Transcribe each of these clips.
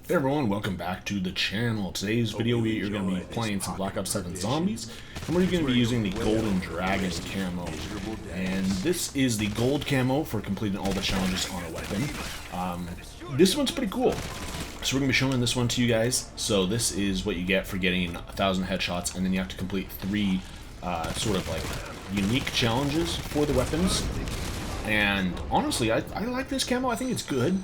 Hey everyone, welcome back to the channel. Today's video you're going to be playing some Black Ops 7 Zombies, and we're going to be using the Golden Dragon camo. And this is the gold camo for completing all the challenges on a weapon. This one's pretty cool. So we're going to be showing this one to you guys. So this is what you get for getting 1,000 headshots, and then you have to complete 3 sort of like unique challenges for the weapons. And honestly, I like this camo. I think it's good.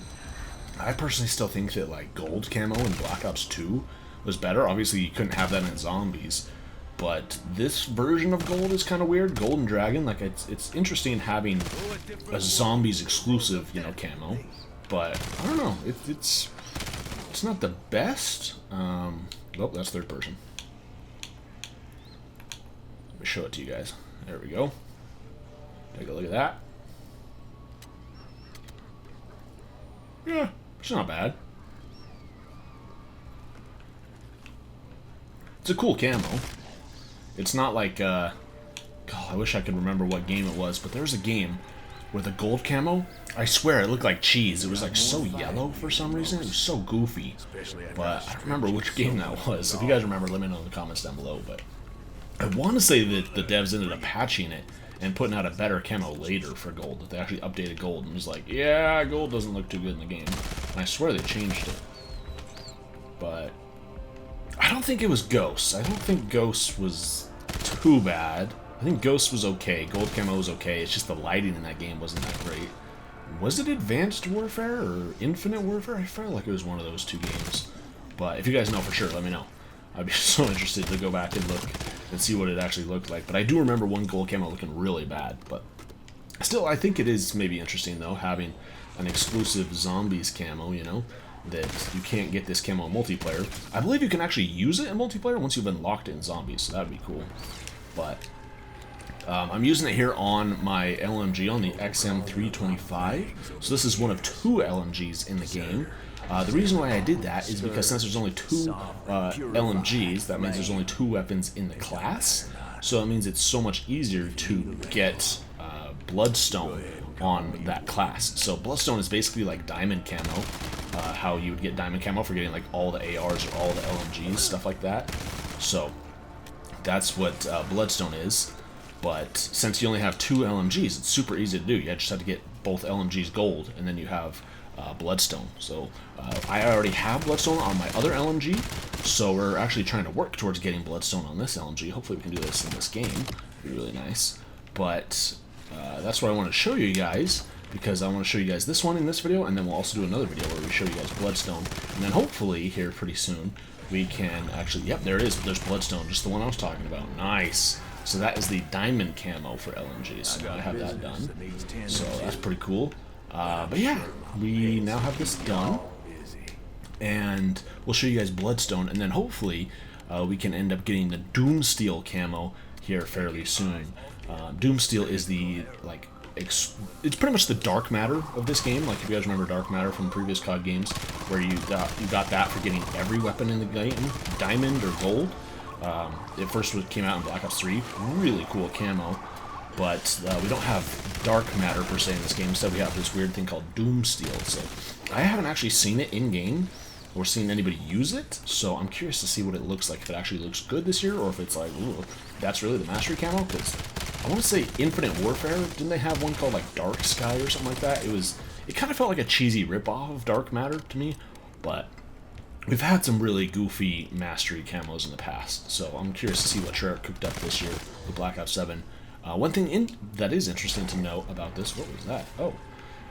I personally still think that like gold camo in Black Ops 2 was better. Obviously you couldn't have that in zombies, but this version of gold is kind of weird. Golden Dragon, like it's interesting having a zombies exclusive, you know, camo, but I don't know, it's not the best. Oh, that's third person. Let me show it to you guys. There we go. Take a look at that. Yeah, it's not bad. It's a cool camo. It's not like, God, I wish I could remember what game it was, but there's a game where the gold camo, I swear it looked like cheese. It was like so yellow for some reason. It was so goofy. But I don't remember which game that was. If you guys remember, let me know in the comments down below. But I want to say that the devs ended up patching it and putting out a better camo later for gold, that they actually updated gold and was like, yeah, gold doesn't look too good in the game. And I swear they changed it. But I don't think it was Ghosts. I don't think Ghosts was too bad. I think Ghosts was okay. Gold camo was okay. It's just the lighting in that game wasn't that great. Was it Advanced Warfare or Infinite Warfare? I felt like it was one of those two games. But if you guys know for sure, let me know. I'd be so interested to go back and look and see what it actually looked like. But I do remember one gold camo looking really bad. But still, I think it is maybe interesting, though, having an exclusive zombies camo, you know, that you can't get this camo in multiplayer. I believe you can actually use it in multiplayer once you've unlocked it in zombies, so that would be cool. But I'm using it here on my LMG, on the XM325. So this is one of 2 LMGs in the game. The reason why I did that is because since there's only 2 LMGs, that means there's only 2 weapons in the class. So it means it's so much easier to get Bloodstone on that class. So Bloodstone is basically like diamond camo, how you would get diamond camo for getting like all the ARs or all the LMGs, stuff like that. So that's what Bloodstone is. But since you only have 2 LMGs, it's super easy to do. You just have to get both LMGs gold, and then you have Bloodstone. So I already have Bloodstone on my other LMG, so we're actually trying to work towards getting Bloodstone on this LMG. Hopefully we can do this in this game. It'd be really nice. But that's what I want to show you guys, because I want to show you guys this one in this video, and then we'll also do another video where we show you guys Bloodstone. And then hopefully here pretty soon we can actually, yep, there it is. There's Bloodstone, just the one I was talking about. Nice. So that is the diamond camo for LMGs. So I have that done. So that's pretty cool. But yeah, we now have this done, and we'll show you guys Bloodstone, and then hopefully we can end up getting the Doomsteel camo here fairly soon. Doomsteel is the like it's pretty much the dark matter of this game. Like if you guys remember dark matter from previous COD games, where you got that for getting every weapon in the game, diamond or gold. It first came out in Black Ops 3, really cool camo. But we don't have dark matter per se in this game. Instead, we have this weird thing called Doomsteel. So I haven't actually seen it in game or seen anybody use it. So I'm curious to see what it looks like. If it actually looks good this year, or if it's like, ooh, that's really the mastery camo. Because I want to say Infinite Warfare. Didn't they have one called like Dark Sky or something like that? It kind of felt like a cheesy ripoff of dark matter to me. But we've had some really goofy mastery camos in the past. So I'm curious to see what Treyarch cooked up this year with Black Ops 7. One thing that is interesting to know about this, what was that? Oh,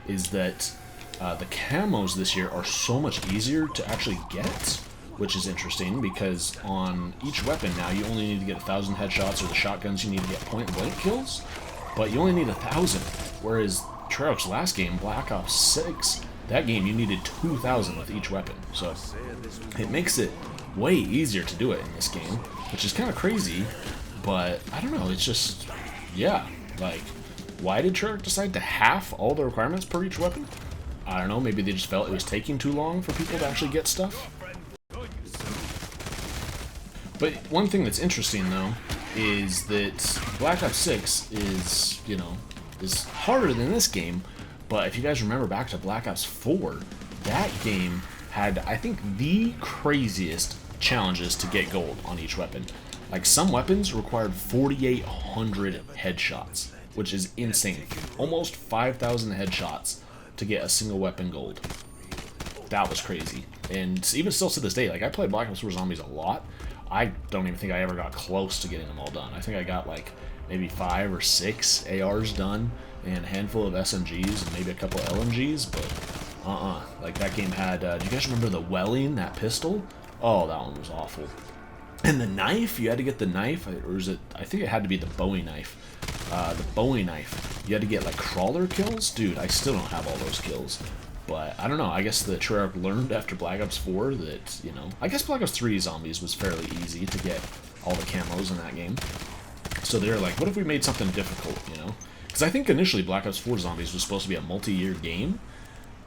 is that the camos this year are so much easier to actually get, which is interesting because on each weapon now you only need to get 1,000 headshots, or the shotguns you need to get point-blank kills, but you only need 1,000. Whereas Treyarch's last game, Black Ops 6, that game you needed 2,000 with each weapon. So it makes it way easier to do it in this game, which is kind of crazy, but I don't know, it's just... yeah, like, why did Treyarch decide to half all the requirements per each weapon? I don't know, maybe they just felt it was taking too long for people to actually get stuff. But one thing that's interesting, though, is that Black Ops 6 is, you know, is harder than this game, but if you guys remember back to Black Ops 4, that game had, I think, the craziest challenges to get gold on each weapon. Like, some weapons required 4,800 headshots, which is insane. Almost 5,000 headshots to get a single weapon gold. That was crazy. And even still to this day, like, I played Black Ops 4 Zombies a lot. I don't even think I ever got close to getting them all done. I think I got like maybe 5 or 6 ARs done and a handful of SMGs and maybe a couple LMGs, but like, that game had, do you guys remember the Welling, that pistol? Oh, that one was awful. And the knife, you had to get the knife, or is it, I think it had to be the Bowie knife. The Bowie knife, you had to get like crawler kills? Dude, I still don't have all those kills. But, I don't know, I guess the Treyarch learned after Black Ops 4 that, you know, I guess Black Ops 3 Zombies was fairly easy to get all the camos in that game. So they're like, what if we made something difficult, you know? Because I think initially Black Ops 4 Zombies was supposed to be a multi-year game.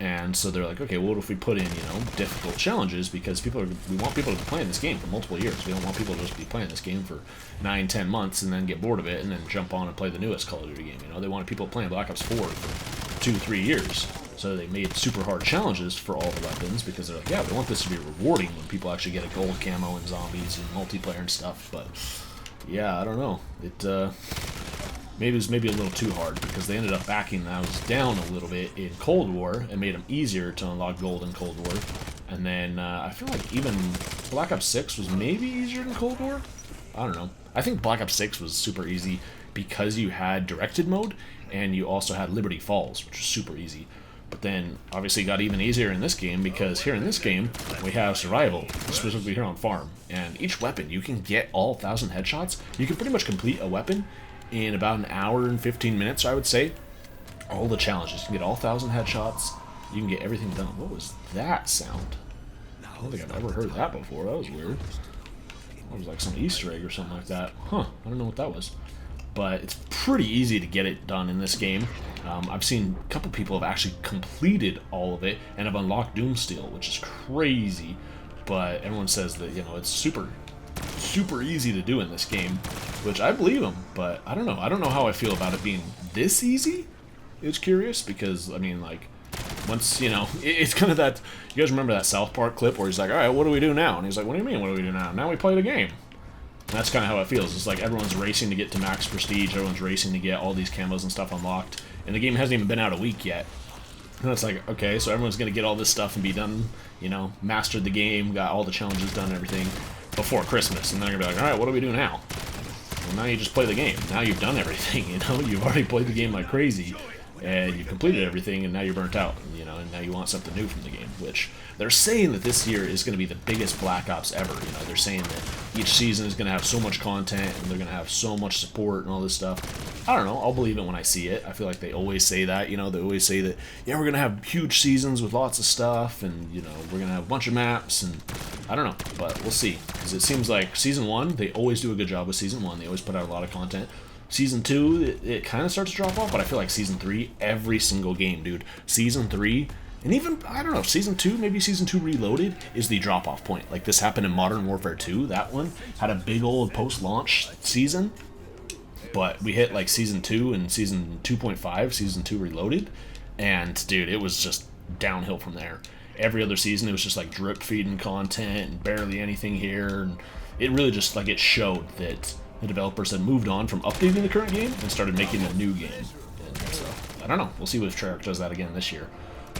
And so they're like, okay, well, what if we put in, you know, difficult challenges, because we want people to be playing this game for multiple years. We don't want people to just be playing this game for 9-10 months and then get bored of it and then jump on and play the newest Call of Duty game, you know? They wanted people playing Black Ops 4 for 2-3 years. So they made super hard challenges for all the weapons, because they're like, yeah, we want this to be rewarding when people actually get a gold camo and zombies and multiplayer and stuff. But yeah, I don't know. It maybe it was a little too hard, because they ended up backing those down a little bit in Cold War and made them easier to unlock gold in Cold War. And then I feel like even Black Ops 6 was maybe easier than Cold War. I don't know. I think Black Ops 6 was super easy because you had directed mode and you also had Liberty Falls, which was super easy. But then, obviously, it got even easier in this game, because here in this game, we have survival, specifically here on farm. And each weapon, you can get all 1,000 headshots. You can pretty much complete a weapon in about an hour and 15 minutes, I would say. All the challenges. You can get all 1,000 headshots. You can get everything done. What was that sound? I don't think I've ever heard that before. That was weird. That was like some Easter egg or something like that. Huh, I don't know what that was. But it's pretty easy to get it done in this game. I've seen a couple people have actually completed all of it and have unlocked Doomsteel, which is crazy. But everyone says that, you know, it's super easy to do in this game, which I believe them. But I don't know. I don't know how I feel about it being this easy. It's curious, because, I mean, like, once, you know, it's kind of that, you guys remember that South Park clip where he's like, all right, what do we do now? And he's like, what do you mean, what do we do now? Now we play the game. And that's kind of how it feels. It's like everyone's racing to get to max prestige, everyone's racing to get all these camos and stuff unlocked, and the game hasn't even been out a week yet. And it's like, okay, so everyone's going to get all this stuff and be done, you know, mastered the game, got all the challenges done and everything before Christmas, and then they're going to be like, alright, what do we do now? Well, now you just play the game. Now you've done everything, you know? You've already played the game like crazy, and you've completed everything, and now you're burnt out, you know, and now you want something new from the game, which they're saying that this year is going to be the biggest Black Ops ever. You know, they're saying that each season is going to have so much content, and they're going to have so much support and all this stuff. I don't know, I'll believe it when I see it. I feel like they always say that, you know, they always say that, yeah, we're going to have huge seasons with lots of stuff, and, you know, we're going to have a bunch of maps, and I don't know, but we'll see, because it seems like Season 1, they always do a good job with Season 1, they always put out a lot of content. Season 2, it kind of starts to drop off, but I feel like Season 3, every single game, dude. Season 3, and even, I don't know, Season 2, maybe Season 2 Reloaded is the drop-off point. Like, this happened in Modern Warfare 2, that one had a big old post-launch season, but we hit, like, Season 2 and Season 2.5, Season 2 Reloaded, and, dude, it was just downhill from there. Every other season, it was just, like, drip-feeding content and barely anything here, and it really just, like, it showed that the developers had moved on from updating the current game and started making a new game. And so, I don't know. We'll see if Treyarch does that again this year.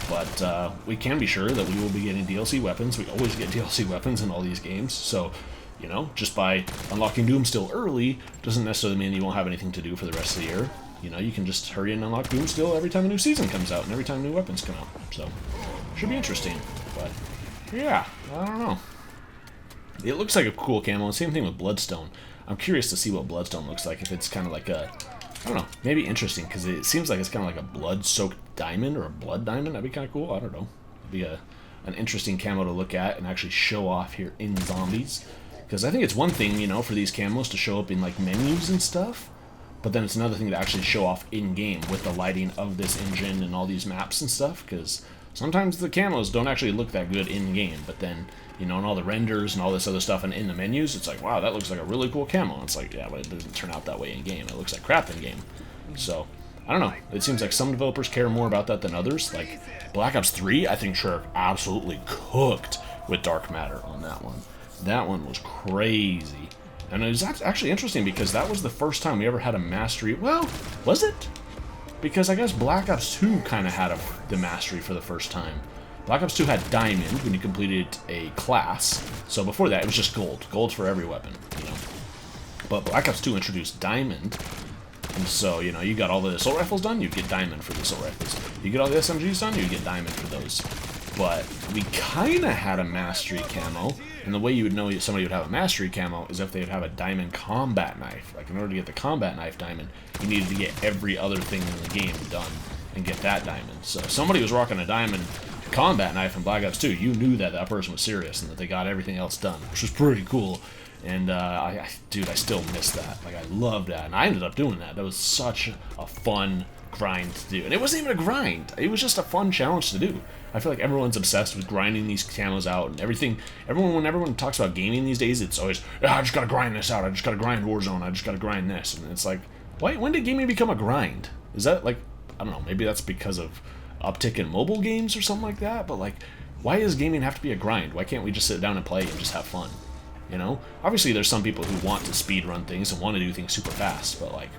But we can be sure that we will be getting DLC weapons. We always get DLC weapons in all these games. So, you know, just by unlocking Doomsteel early doesn't necessarily mean you won't have anything to do for the rest of the year. You know, you can just hurry and unlock Doomsteel every time a new season comes out and every time new weapons come out. So, should be interesting. But, yeah, I don't know. It looks like a cool camo. Same thing with Bloodstone. I'm curious to see what Bloodstone looks like, if it's kind of like a, I don't know, maybe interesting, because it seems like it's kind of like a blood-soaked diamond, or a blood diamond. That'd be kind of cool. I don't know. It'd be an interesting camo to look at and actually show off here in Zombies, because I think it's one thing, you know, for these camos to show up in, like, menus and stuff, but then it's another thing to actually show off in-game with the lighting of this engine and all these maps and stuff, because sometimes the camos don't actually look that good in-game, but then, you know, and all the renders and all this other stuff and in the menus, it's like, wow, that looks like a really cool camo. And it's like, yeah, but it doesn't turn out that way in-game. It looks like crap in-game. So, I don't know. It seems like some developers care more about that than others. Like Black Ops 3, I think Treyarch absolutely cooked with dark matter on that one. That one was crazy. And it was actually interesting because that was the first time we ever had a mastery. Well, was it? Because I guess Black Ops 2 kind of had the mastery for the first time. Black Ops 2 had Diamond when you completed a class. So before that, it was just Gold. Gold for every weapon, you know. But Black Ops 2 introduced Diamond. And so, you know, you got all the assault rifles done, you'd get Diamond for the assault rifles. You get all the SMGs done, you'd get Diamond for those. But we kind of had a mastery camo. And the way you would know somebody would have a mastery camo is if they would have a diamond combat knife. Like, in order to get the combat knife diamond, you needed to get every other thing in the game done and get that diamond. So if somebody was rocking a diamond combat knife in Black Ops 2, you knew that that person was serious and that they got everything else done, which was pretty cool. And, dude, I still miss that. Like, I loved that. And I ended up doing that. That was such a fun grind to do. And it wasn't even a grind. It was just a fun challenge to do. I feel like everyone's obsessed with grinding these camos out and everything. When everyone talks about gaming these days, it's always, I just gotta grind this out. I just gotta grind Warzone. I just gotta grind this. And it's like, when did gaming become a grind? Is that, like, I don't know, maybe that's because of uptick in mobile games or something like that? But, like, why does gaming have to be a grind? Why can't we just sit down and play and just have fun? You know? Obviously, there's some people who want to speedrun things and want to do things super fast, but, like,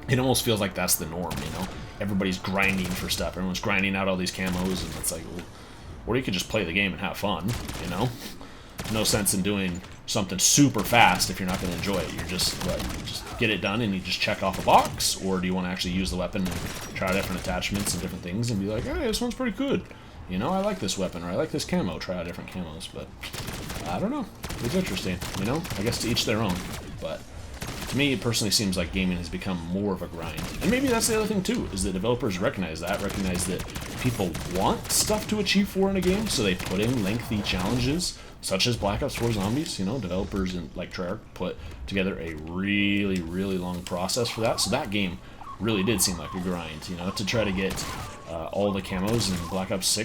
it almost feels like that's the norm, you know? Everybody's grinding for stuff. Everyone's grinding out all these camos, and it's like, well, or you could just play the game and have fun, you know? No sense in doing something super fast if you're not going to enjoy it. You're just, what, you just get it done and you just check off a box, or do you want to actually use the weapon and try different attachments and different things and be like, hey, this one's pretty good. You know, I like this weapon, or I like this camo. Try out different camos, but I don't know. It's interesting, you know? I guess to each their own, but to me, it personally seems like gaming has become more of a grind. And maybe that's the other thing, too, is that developers recognize that people want stuff to achieve for in a game, so they put in lengthy challenges, such as Black Ops 4 Zombies. You know, developers like Treyarch put together a really, really long process for that. So that game really did seem like a grind, you know, to try to get all the camos in Black Ops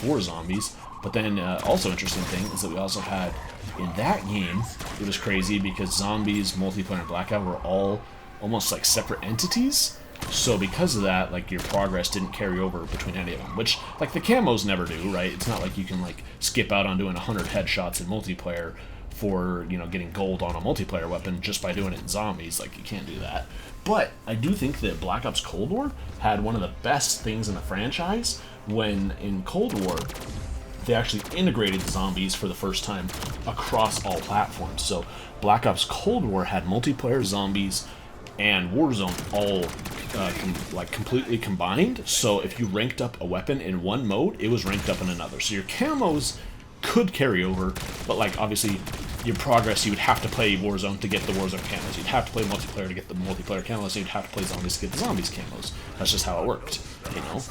4 Zombies. But then, also interesting thing is that we also had, in that game, it was crazy because Zombies, Multiplayer, and Blackout were all almost like separate entities. So because of that, like, your progress didn't carry over between any of them, which, like, the camos never do, right? It's not like you can, like, skip out on doing 100 headshots in Multiplayer for, you know, getting gold on a multiplayer weapon just by doing it in Zombies. Like, you can't do that. But I do think that Black Ops Cold War had one of the best things in the franchise when, in Cold War, they actually integrated zombies for the first time across all platforms. So Black Ops Cold War had multiplayer, zombies, and Warzone all completely combined. So if you ranked up a weapon in one mode, it was ranked up in another. So your camos could carry over, but, like, obviously your progress, you would have to play Warzone to get the Warzone camos. You'd have to play multiplayer to get the multiplayer camos, and you'd have to play zombies to get the zombies camos. That's just how it worked, you know?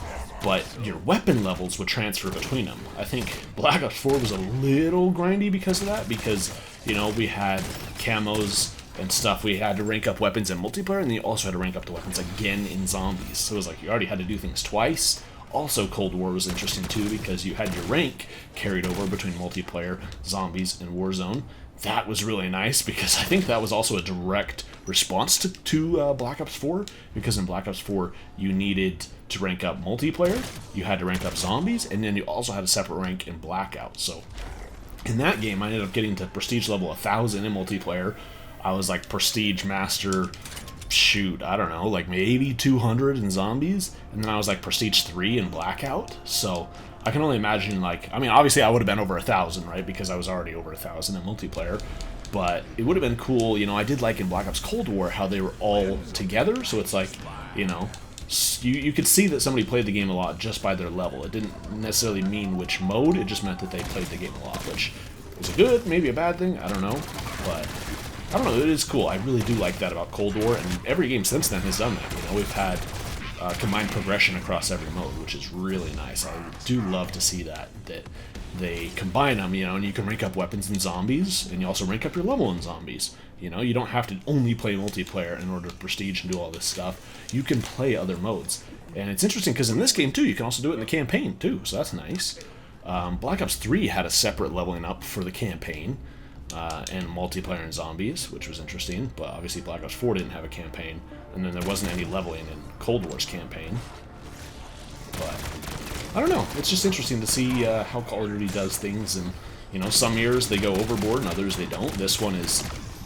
But your weapon levels would transfer between them. I think Black Ops 4 was a little grindy because of that, because, you know, we had camos and stuff. We had to rank up weapons in multiplayer, and then you also had to rank up the weapons again in zombies. So it was like you already had to do things twice. Also, Cold War was interesting too because you had your rank carried over between multiplayer, zombies, and Warzone. That was really nice because I think that was also a direct response to Black Ops 4, because in Black Ops 4 you needed to rank up multiplayer, you had to rank up zombies, and then you also had a separate rank in Blackout. So in that game I ended up getting to prestige level 1000 in multiplayer. I was like prestige master, shoot, I don't know, like maybe 200 in zombies, and then I was like prestige 3 in Blackout. So I can only imagine, like, I mean, obviously I would have been over 1000, right, because I was already over 1000 in multiplayer, but it would have been cool, you know. I did like in Black Ops Cold War how they were all together, so it's like, you know, you could see that somebody played the game a lot just by their level. It didn't necessarily mean which mode, it just meant that they played the game a lot, which is a good, maybe a bad thing, I don't know, but I don't know, it is cool. I really do like that about Cold War, and every game since then has done that. You know, we've had combined progression across every mode, which is really nice. I do love to see that they combine them, you know, and you can rank up weapons in zombies, and you also rank up your level in zombies. You know, you don't have to only play multiplayer in order to prestige and do all this stuff. You can play other modes. And it's interesting because in this game, too, you can also do it in the campaign, too, so that's nice. Black Ops 3 had a separate leveling up for the campaign. and multiplayer and zombies, which was interesting. But obviously Black Ops 4 didn't have a campaign, and then there wasn't any leveling in Cold War's campaign. But I don't know. It's just interesting to see how Call of Duty does things, and you know, some years they go overboard and others they don't. This one is,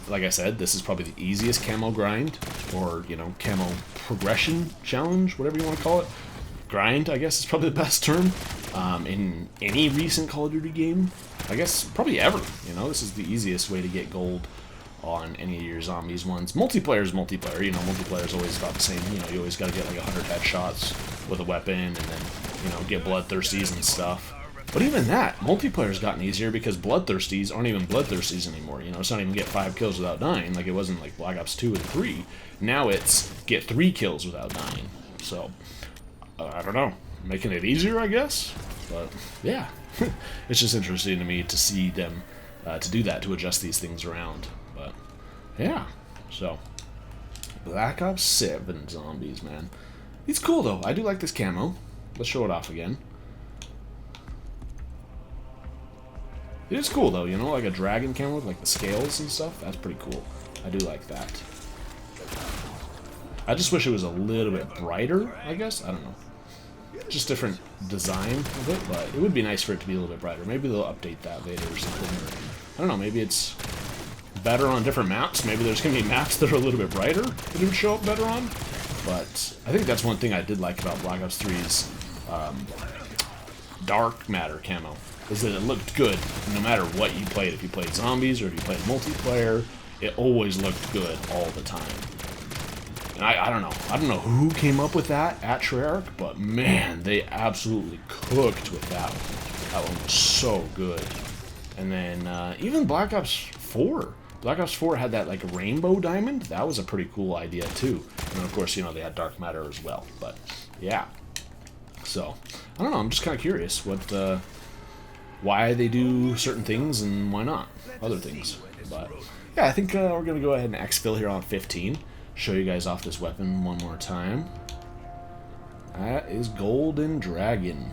like I said, this is probably the easiest camo grind, or you know, camo progression challenge, whatever you want to call it. Grind, I guess, is probably the best term in any recent Call of Duty game. I guess probably ever. You know, this is the easiest way to get gold on any of your zombies ones. Multiplayer is multiplayer. You know, multiplayer is always about the same. You know, you always got to get like 100 headshots with a weapon, and then you know, get bloodthirsties and stuff. But even that, multiplayer's gotten easier because bloodthirsties aren't even bloodthirsties anymore. You know, it's not even get 5 kills without dying, like it wasn't like Black Ops 2 and 3. Now it's get 3 kills without dying. So, I don't know. Making it easier, I guess? But, yeah. It's just interesting to me to see them to do that, to adjust these things around. But, yeah. So, Black Ops 7 zombies, man. It's cool, though. I do like this camo. Let's show it off again. It is cool, though, you know, like a dragon camo with, like, the scales and stuff. That's pretty cool. I do like that. I just wish it was a little bit brighter, I guess. I don't know. Just different design of it, but it would be nice for it to be a little bit brighter. Maybe they'll update that later or something. Or, I don't know, maybe it's better on different maps. Maybe there's going to be maps that are a little bit brighter that it would show up better on. But I think that's one thing I did like about Black Ops 3's dark matter camo, is that it looked good no matter what you played. If you played zombies or if you played multiplayer, it always looked good all the time. And I don't know who came up with that at Treyarch, but man, they absolutely cooked with that one. That one was so good. And then even Black Ops 4. Black Ops 4 had that like rainbow diamond. That was a pretty cool idea too. And then, of course, you know, they had dark matter as well. But yeah. So I don't know. I'm just kind of curious what, why they do certain things and why not other things. But yeah, I think we're gonna go ahead and exfil here on 15. Show you guys off this weapon one more time. That is Golden Dragon.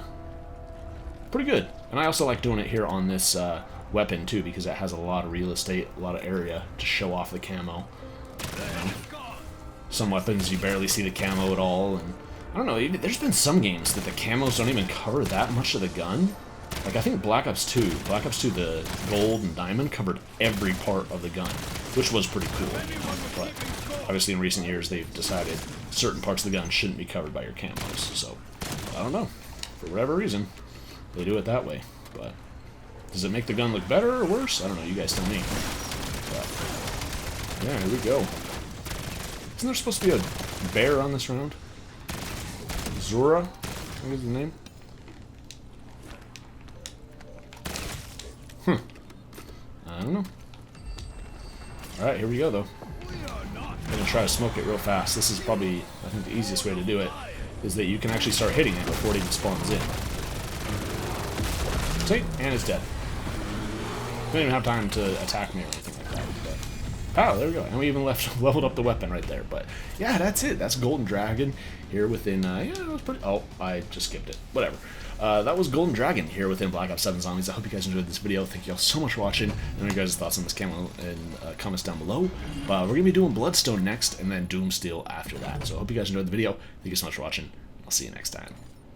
Pretty good. And I also like doing it here on this weapon too, because it has a lot of real estate, a lot of area to show off the camo. Some weapons you barely see the camo at all, and I don't know, there's been some games that the camos don't even cover that much of the gun. Like I think Black Ops 2, the gold and diamond covered every part of the gun, which was pretty cool. But obviously in recent years they've decided certain parts of the gun shouldn't be covered by your camos, so I don't know. For whatever reason, they do it that way. But does it make the gun look better or worse? I don't know, you guys tell me. But yeah, here we go. Isn't there supposed to be a bear on this round? Zura? What is the name? I don't know. Alright, here we go, though. I'm going to try to smoke it real fast. This is probably, I think, the easiest way to do it, is that you can actually start hitting it before it even spawns in. See? And it's dead. Didn't even have time to attack me or anything like that. But, oh, there we go. And we even leveled up the weapon right there. But, yeah, that's it. That's Golden Dragon here within, yeah, that was pretty... Oh, I just skipped it. Whatever. That was Golden Dragon here within Black Ops 7 Zombies. I hope you guys enjoyed this video. Thank you all so much for watching. Let me know your guys' thoughts on this camo in comments down below. We're going to be doing Bloodstone next, and then Doomsteel after that. So I hope you guys enjoyed the video. Thank you so much for watching. I'll see you next time.